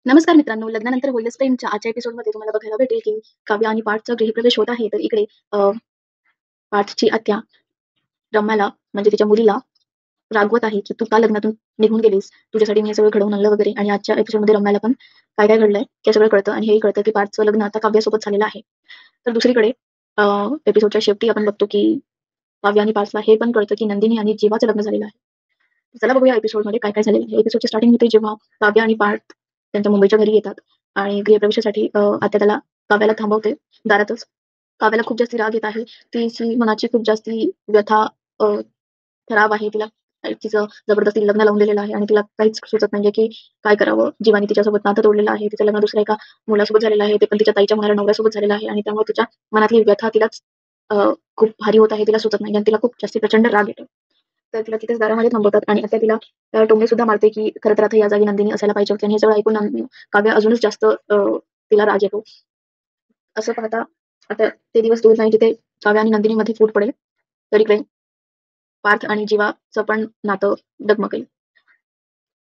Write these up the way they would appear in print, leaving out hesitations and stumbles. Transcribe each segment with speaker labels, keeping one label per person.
Speaker 1: नमस्कार मित्रांनो, लग्नानंतर होईलच प्रेमच्या आजच्या एपिसोडमध्ये तुम्हाला बघायला भेटेल, की काव्य आणि पार्थचा गृहप्रवेश होत आहे. तर इकडे पार्थची आत्या रम्याला म्हणजे तिच्या मुलीला रागवत आहे, की "तू का लग्नातून निघून गेलीस? तुझ्यासाठी मी हे सगळं घडवून आणलं वगैरे." आणि आजच्या एपिसोडमध्ये रम्याला पण काय-काय घडलंय हे सगळं कळतं आणि हेही कळतं, की पार्थचं लग्न आता काव्यासोबत झालेलं आहे. तर दुसरीकडे एपिसोडच्या शेवटी आपण बघतो, की काव्य आणि पार्थला हे पण कळतं, की नंदिनी आणि जीवाचं लग्न झालेलं आहे. चला बघूया एपिसोडमध्ये काय-काय झालेलं आहे. एपिसोडच्या स्टार्टिंगमध्ये जेव्हा काव्य आणि पार्थ त्यांच्या मुंबईच्या घरी येतात आणि गृहप्रवेशासाठी आत्या काव्याला थांबवते दारातच. काव्याला खूप जास्ती राग येत आहे. तिची मनाची खूप जास्ती व्यथा अ, खराब आहे. तिला तिचं जबरदस्ती लग्न लावून दिलेलं आहे आणि तिला काहीच सुचत नाहीये, की काय करावं? जीवाने तिच्यासोबत नातं तोडलेलं आहे. तिचं लग्न दुसऱ्या एका मुलासोबत झालेलं आहे. ते पण तिच्या ताईच्या होणाऱ्या नवऱ्यासोबत झालेलं आहे आणि त्यामुळे तिच्या मनातली व्यथा तिलाच अ, खूप भारी होत आहे. तिला सुचत नाही आणि तिला खूप जास्ती प्रचंड राग येतो. तर तिला तिथेच दारामध्ये थांबवतात आणि आत्या तिला टोमणे सुद्धा मारते, की खरं तर आता या जागी नंदिनी असायला पाहिजे होती आणि हे सगळं ऐकून काव्य अजूनच जास्त तिला राग येतो. असं पाहता आता ते दिवस दूर नाही जिथे काव्य आणि नंदिनीमध्ये फूट पडेल. तर इकडे पार्थ आणि जीवाचं पण नातं डगमगेल.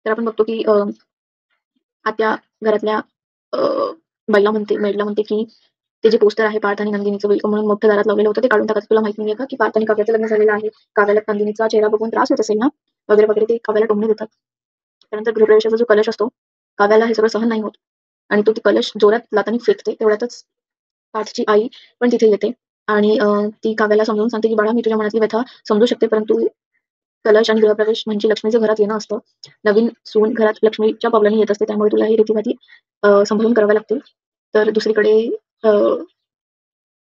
Speaker 1: तर आपण बघतो, की आत्या घरातल्या अ, मेडला म्हणते, की ते जे पोस्टर आहे पार्थ आणि नंदिनीचं वेलकम म्हणून मोठं दारात लावलेलं होतं ते काढून टाकायचं. तुला माहित नाहीये का, की पार्थ आणि काव्याचं लग्न झालेलं आहे. काव्याला नंदिनीचा चेहरा बघून त्रास होत असेल ना, वगैरे, वगैरे ते काव्याला टोमणे देतात. त्यानंतर गृहप्रवेशाचा जो कलश असतो, काव्याला हे सगळं सहन नाही होत आणि तो ती कलश जोरात लाथाने फेकते. तेवढ्यातच पार्थची आई पण तिथे येते आणि ती काव्याला समजावून सांगते, की "बाळा, मी तुझ्या मनातली व्यथा समजू शकते, परंतु कलश आणि गृहप्रवेश म्हणजे लक्ष्मीचं घरात येणं असतं. नवीन सून घरात लक्ष्मीच्या पावलाने येत असते. त्यामुळे तुला ही रीतीभाती सांभाळून कराव्या लागतील." तर दुसरीकडे अ,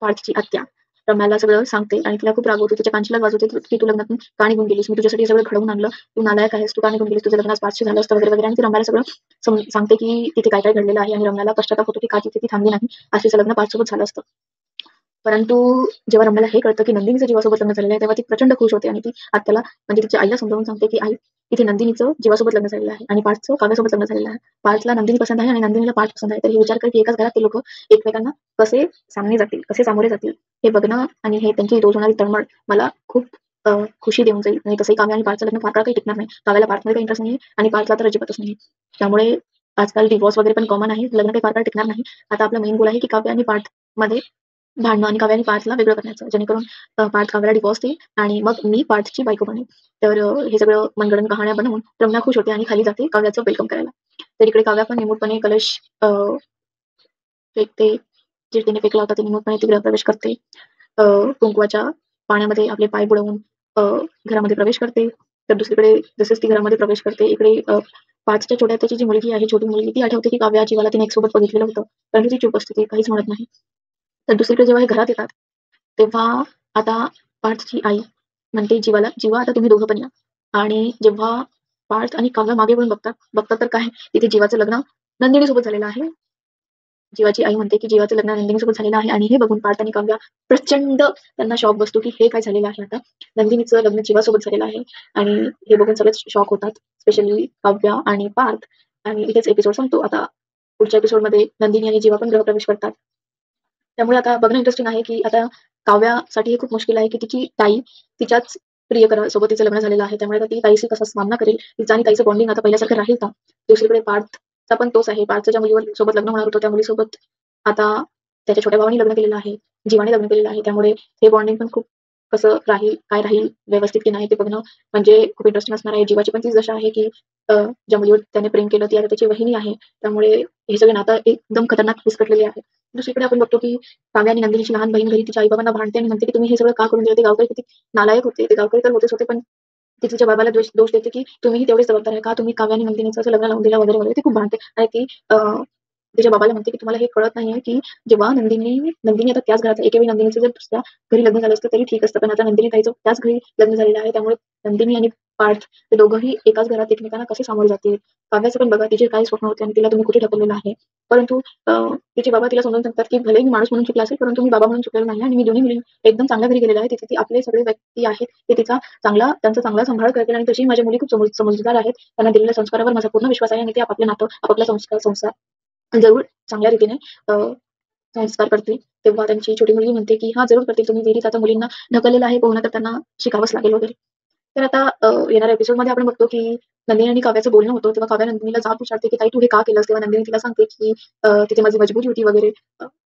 Speaker 1: पार्थची आत्या रम्याला सगळं सांगते आणि तिला खूप रागवते. तिच्या कानशिलात वाजवते, की "तू लग्नातून का निघून गेलीस? मी तुझ्यासाठी हे सगळं घडवून आणलं. तू नालायक आहेस. तू का निघून गेलीस? तुझं लग्न आज पार्थशी झालं असतं." वगैरे, वगैरे आणि ती रम्याला सगळं सांगते, की तिथे काय-काय घडलेलं आहे आणि रम्याला पश्चाताप होतो, की का तिथे ती थांबली नाही. आज तिचं लग्न पार्थसोबत झालं असतं. परंतु जेव्हा रम्याला हे कळतं, की नंदिनीचं जीवासोबत लग्न झालेलं आहे, तेव्हा ती प्रचंड खुश होते आणि ती आत्याला म्हणजे तिच्या आईला समजावून सांगते, की "आई, इथे नंदिनीचं जीवासोबत लग्न झालेलं आहे आणि पार्थचं काव्यासोबत लग्न झालेलं आहे. पार्थला नंदिनी पसंत आहे आणि नंदिनीला पार्थ पसंत आहे. तर हे विचार कर, की एकाच घरात ते लोकं एकमेकांना कसे कसे सामोरे जातील, हे बघणं आणि हे त्यांची रोज होणारी तळमळ मला खूप खुशी देऊन जाईल. आणि तसंही काव्य आणि पार्थचं लग्न फार काळ काही टिकणार नाही. काव्याला पार्थमध्ये काही इंटरेस्ट नाहीये आणि पार्थला तर अजिबातच नाही. त्यामुळे आजकाल डिव्होर्स वगैरे पण कॉमन आहे. लग्न काही फार काळ टिकणार नाही. आता आपला मेन गोल आहे, की काव्य आणि पार्थमध्ये भांडणं आणि काव्याने पार्थला वेगळं करण्याचं. जेणेकरून पार्थ काव्याला डिव्होर्स देईल आणि मग मी पार्थची बायको बनेल. तर हे सगळं मनगडंत कहाण्या बनवून रम्या खुश होते आणि खाली जाते काव्याचं वेलकम करायला. तर इकडे काव्या पण निमूटपणे कलश फेकते. जे तिने फेकला होता ते निमूटपणे ती गृहप्रवेश करते. अ, कुंकवाच्या पाण्यामध्ये आपले पाय बुडवून अ, घरामध्ये प्रवेश करते. तर दुसरीकडे जसेच ती घरामध्ये प्रवेश करते, इकडे पार्थच्या छोट्या आत्याची जी मुलगी आहे, छोटी मुलगी, ती आठवते की काव्या जीवाला तिने एकसोबत बघितलेलं होतं. परंतु ती चूप असते, ती काहीच म्हणत नाही. तर दुसरीकडे जेव्हा हे घरात येतात, तेव्हा आता पार्थची आई म्हणते जीवाला, "जीवा, आता तुम्ही दोघं पण या." आणि जेव्हा पार्थ आणि काव्य मागे वळून बघतात, बघतात तर काय, तिथे जीवाचं लग्न नंदिनीसोबत झालेलं आहे. जीवाची आई म्हणते, की जीवाचं लग्न नंदिनीसोबत झालेलं आहे आणि हे बघून पार्थ आणि काव्या प्रचंड त्यांना शॉक बसतो, की हे काय झालेलं आहे आता. नंदिनीचं लग्न जीवासोबत झालेलं आहे आणि हे बघून सगळेच शॉक होतात. स्पेशली काव्या आणि पार्थ आणि इथेच एपिसोड संपतो. आता पुढच्या एपिसोडमध्ये नंदिनी आणि जीवा पण गृहप्रवेश करतात. त्यामुळे आता बघणं इंटरेस्टिंग आहे, की आता काव्यासाठी हे खूप मुश्किल आहे, की तिची ताई तिच्याच प्रियकरासोबत तिचं लग्न झालेलं आहे. त्यामुळे आता ती ताईशी कसा सामना करेल? तिचं आणि ताईचं बॉन्डिंग आता पहिल्यासारखं राहील का? दुसरीकडे पार्थचा पण तोच आहे. पार्थचं ज्या मुलीवर सोबत लग्न होणार होतं, त्या मुलीसोबत आता त्याच्या छोट्या भावाने लग्न केलेलं आहे. जीवाने लग्न केलेलं आहे. त्यामुळे हे बॉन्डिंग पण खूप कसं राहील, काय राहील, व्यवस्थित की नाही ते बघणं म्हणजे खूप इंटरेस्टिंग असणार आहे. जीवाची पण तीच दशा आहे, की ज्या मुलीवर त्याने प्रेम केलं ती आता त्याची वहिनी आहे. त्यामुळे हे सगळे नातं एकदम खतरनाक फिसकटलेले आहे. दुसरीकडे आपण बघतो, की काव्या आणि नंदिनीची लहान बहीण घरी तिच्या आई-बाबांना भांडते आणि म्हणते, की "तुम्ही हे सगळं का करून दिलं?" ते गावकरी किती नालायक होते. ते गावकरी तर होतेच होते, पण ती तिच्या बाबाला दोष देते, की "तुम्हीही तेवढेच जबाबदार आहे का? तुम्ही काव्या आणि नंदिनीचं असं लग्न लावून दिलं" वगैरे, वगैरे. ती खूप भांडते आणि ती तिच्या बाबाला म्हणते, की "तुम्हाला हे कळत नाहीये, की जेव्हा नंदिनी आता त्याच घरात आहे. एके वेळी नंदिनीचं जर दुसऱ्या घरी लग्न झालं असतं तरी ठीक असतं. पण आता नंदिनी ताईचं त्याच घरी लग्न झालेलं आहे. त्यामुळे नंदिनी आणि पार्थ ते दोघंही एकाच घरात एकमेकांना कसे सामोरे जातील. काव्याचं पण बघा तिचे काय स्वप्न होते आणि तिला तुम्ही कुठे ढकललेलं आहे. परंतु तिचे बाबा तिला समजावून सांगतात, की भलेही मी माणूस म्हणून चुकला असेल, परंतु मी बाबा म्हणून चुकलेलो नाही आणि मी दोन्ही मुली एकदम चांगल्या घरी गेलेलो आहे. तिथे ती आपले सगळे व्यक्ती आहेत. ते त्यांचा चांगला सांभाळ करतील आणि तशी माझ्या मुली खूप समजदार आहेत. त्यांना दिलेल्या संस्कारावर माझा पूर्ण विश्वास आहे आणि ते आपापलं नातं, आपापला संसार जरूर चांगल्या रीतीने अ, संस्कार करतील. तेव्हा त्यांची छोटी मुलगी म्हणते, की "हां, जरूर करतील. तुम्ही विहिरीत आता मुलींना ढकललेलं आहे पोहणं, तर त्यांना शिकावंच लागेल" वगैरे. तर आता येणाऱ्या एपिसोडमध्ये आपण बघतो की नंदिनी आणि काव्याचं बोलणं होतं. तेव्हा काव्या नंदिनीला जाब विचारते की "ताई तू हे का केलंस?" तेव्हा नंदिनी तिला सांगते की "तिथे माझी मजबुरी होती वगैरे."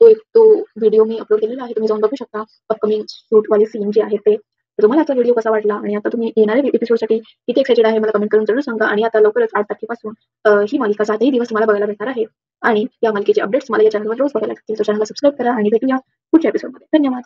Speaker 1: तो व्हिडिओ मी अपलोड केलेला आहे. तुम्ही जाऊन बघू शकता. अपकमिंग शूटवाले सीन जे आहेत ते. तर तुम्हाला आजचा व्हिडिओ कसा वाटला आणि आता तुम्ही येणाऱ्या एपिसोडसाठी किती एक्सायटेड आहे मला कमेंट करून जरूर सांगा. आणि आता लवकरच 8 तारखेपासून ही मालिका 7ही दिवस तुम्हाला बघायला भेटणार आहे. आणि या मालिकेचे अपडेट्स तुम्हाला या चॅनलवर रोज बघायला भेटतील. तर चॅनलला सबस्क्राईब करा आणि भेटूया पुढच्या एपिसोडमध्ये. धन्यवाद.